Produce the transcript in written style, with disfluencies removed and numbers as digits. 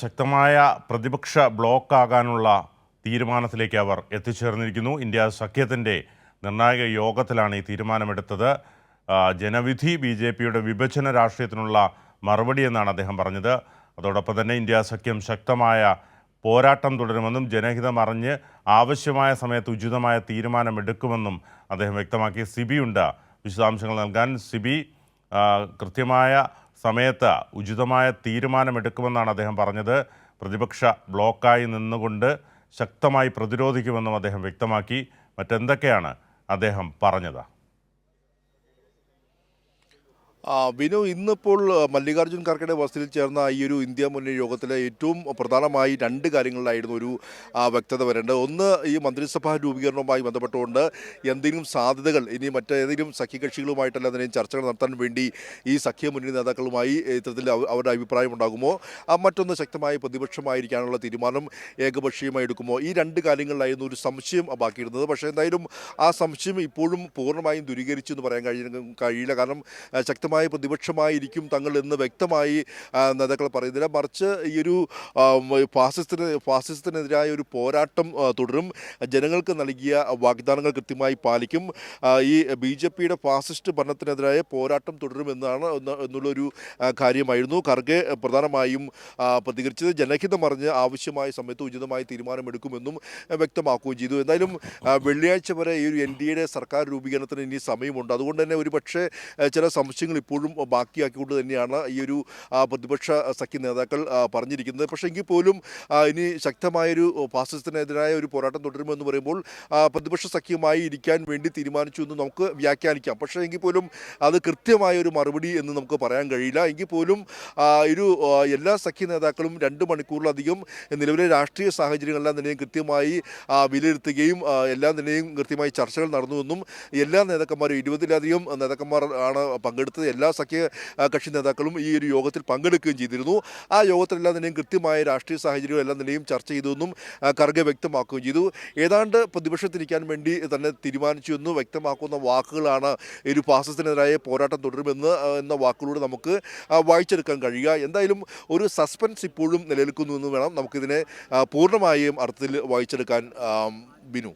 ശക്തമായ പ്രതിപക്ഷ ബ്ലോക്കാകാനുള്ള തീരുമാനത്തിലേക്ക് അവർ എത്തിച്ചേർന്നിരിക്കുന്നു. ഇന്ത്യ സഖ്യത്തിൻ്റെ നിർണായക യോഗത്തിലാണ് ഈ തീരുമാനമെടുത്തത്. ജനവിധി BJPയുടെ വിഭജന രാഷ്ട്രീയത്തിനുള്ള മറുപടി എന്നാണ് അദ്ദേഹം പറഞ്ഞത്. അതോടൊപ്പം തന്നെ ഇന്ത്യ സഖ്യം ശക്തമായ പോരാട്ടം തുടരുമെന്നും ജനഹിതം അറിഞ്ഞ് ആവശ്യമായ സമയത്ത് ഉചിതമായ തീരുമാനമെടുക്കുമെന്നും അദ്ദേഹം വ്യക്തമാക്കി. സിബി ഉണ്ട് വിശദാംശങ്ങൾ നൽകാൻ. സിബി, കൃത്യമായ സമയത്ത് ഉചിതമായ തീരുമാനമെടുക്കുമെന്നാണ് അദ്ദേഹം പറഞ്ഞത്. പ്രതിപക്ഷ ബ്ലോക്കായി നിന്നുകൊണ്ട് ശക്തമായി പ്രതിരോധിക്കുമെന്നും അദ്ദേഹം വ്യക്തമാക്കി. മറ്റെന്തൊക്കെയാണ് അദ്ദേഹം പറഞ്ഞത്? വിനു, ഇന്നിപ്പോൾ മല്ലികാർജ്ജുൻ ഖാർഗെയുടെ വസതിയിൽ ചേർന്ന ഈ ഒരു ഇന്ത്യ മുന്നണി യോഗത്തിലെ ഏറ്റവും പ്രധാനമായി രണ്ട് കാര്യങ്ങളിലായിരുന്നു ഒരു വ്യക്തത വരേണ്ടത്. ഒന്ന്, ഈ മന്ത്രിസഭാ രൂപീകരണവുമായി ബന്ധപ്പെട്ടുകൊണ്ട് എന്തെങ്കിലും സാധ്യതകൾ ഇനി മറ്റേതെങ്കിലും സഖ്യകക്ഷികളുമായിട്ടല്ല എന്തെങ്കിലും ചർച്ചകൾ നടത്താൻ വേണ്ടി ഈ സഖ്യ മുന്നണി നേതാക്കളുമായി ഇത്തരത്തിൽ അവരുടെ അഭിപ്രായം ഉണ്ടാകുമോ, മറ്റൊന്ന് ശക്തമായ പ്രതിപക്ഷമായിരിക്കാനുള്ള തീരുമാനം ഏകപക്ഷീയമായി എടുക്കുമോ, ഈ രണ്ട് കാര്യങ്ങളിലായിരുന്നു ഒരു സംശയം ബാക്കിയിരുന്നത്. പക്ഷേ എന്തായാലും ആ സംശയം ഇപ്പോഴും പൂർണ്ണമായും ദൂരീകരിച്ചു എന്ന് പറയാൻ കഴിയില്ല. കാരണം ശക്തമായ പ്രതിപക്ഷമായിരിക്കും തങ്ങൾ എന്ന് വ്യക്തമായി നേതാക്കൾ പറയുന്നില്ല. മറിച്ച് ഈ ഒരു ഫാസിസത്തിനെതിരായ ഒരു പോരാട്ടം തുടരും, ജനങ്ങൾക്ക് നൽകിയ വാഗ്ദാനങ്ങൾ കൃത്യമായി പാലിക്കും, ഈ BJPയുടെ ഫാസിസ്റ്റ് ഭരണത്തിനെതിരായ പോരാട്ടം തുടരുമെന്നാണ് എന്നുള്ളൊരു കാര്യമായിരുന്നു ഖാർഗെ പ്രധാനമായും പ്രതികരിച്ചത്. ജനഹിതം അറിഞ്ഞ് ആവശ്യമായ സമയത്ത് ഉചിതമായ തീരുമാനമെടുക്കുമെന്നും വ്യക്തമാക്കുകയും ചെയ്തു. എന്തായാലും വെള്ളിയാഴ്ച വരെ ഈ ഒരു NDAയുടെ സർക്കാർ രൂപീകരണത്തിന് ഇനി സമയമുണ്ട്. അതുകൊണ്ട് തന്നെ ഒരുപക്ഷെ ചില സംശയങ്ങൾ ഇപ്പോഴും ബാക്കിയാക്കിക്കൊണ്ട് തന്നെയാണ് ഈ ഒരു പ്രതിപക്ഷ സഖ്യ നേതാക്കൾ പറഞ്ഞിരിക്കുന്നത്. പക്ഷേ എങ്കിൽ പോലും ഇനി ശക്തമായൊരു ഫാസിസത്തിനെതിരായ ഒരു പോരാട്ടം തുടരുമെന്ന് പറയുമ്പോൾ പ്രതിപക്ഷ സഖ്യമായി ഇരിക്കാൻ വേണ്ടി തീരുമാനിച്ചു എന്ന് നമുക്ക് വ്യാഖ്യാനിക്കാം. പക്ഷേ എങ്കിൽ പോലും അത് കൃത്യമായൊരു മറുപടി എന്ന് നമുക്ക് പറയാൻ കഴിയില്ല. എങ്കിൽ പോലും ഒരു എല്ലാ സഖ്യ നേതാക്കളും 2 മണിക്കൂറിലധികം നിലവിലെ രാഷ്ട്രീയ സാഹചര്യങ്ങളെല്ലാം തന്നെയും കൃത്യമായി വിലയിരുത്തുകയും എല്ലാം തന്നെയും കൃത്യമായി ചർച്ചകൾ നടന്നുവെന്നും എല്ലാ നേതാക്കന്മാരും 20-ലധികം നേതാക്കന്മാർ ആണ് പങ്കെടുത്തത്. എല്ലാ സഖ്യ കക്ഷി നേതാക്കളും ഈ ഒരു യോഗത്തിൽ പങ്കെടുക്കുകയും ചെയ്തിരുന്നു. ആ യോഗത്തിലെല്ലാം തന്നെയും കൃത്യമായ രാഷ്ട്രീയ സാഹചര്യം എല്ലാം തന്നെയും ചർച്ച ചെയ്തുവെന്നും ഖാർഗെ വ്യക്തമാക്കുകയും ചെയ്തു. ഏതാണ്ട് പ്രതിപക്ഷത്തിരിക്കാൻ വേണ്ടി തന്നെ തീരുമാനിച്ചു എന്ന് വ്യക്തമാക്കുന്ന വാക്കുകളാണ് ഒരു ഫാസിസത്തിനെതിരായ പോരാട്ടം തുടരുമെന്ന് എന്ന വാക്കുകളോട് നമുക്ക് വായിച്ചെടുക്കാൻ കഴിയുക. എന്തായാലും ഒരു സസ്പെൻസ് ഇപ്പോഴും നിലനിൽക്കുന്നു എന്ന് വേണം നമുക്കിതിനെ പൂർണ്ണമായും അർത്ഥത്തിൽ വായിച്ചെടുക്കാൻ. ബിനു.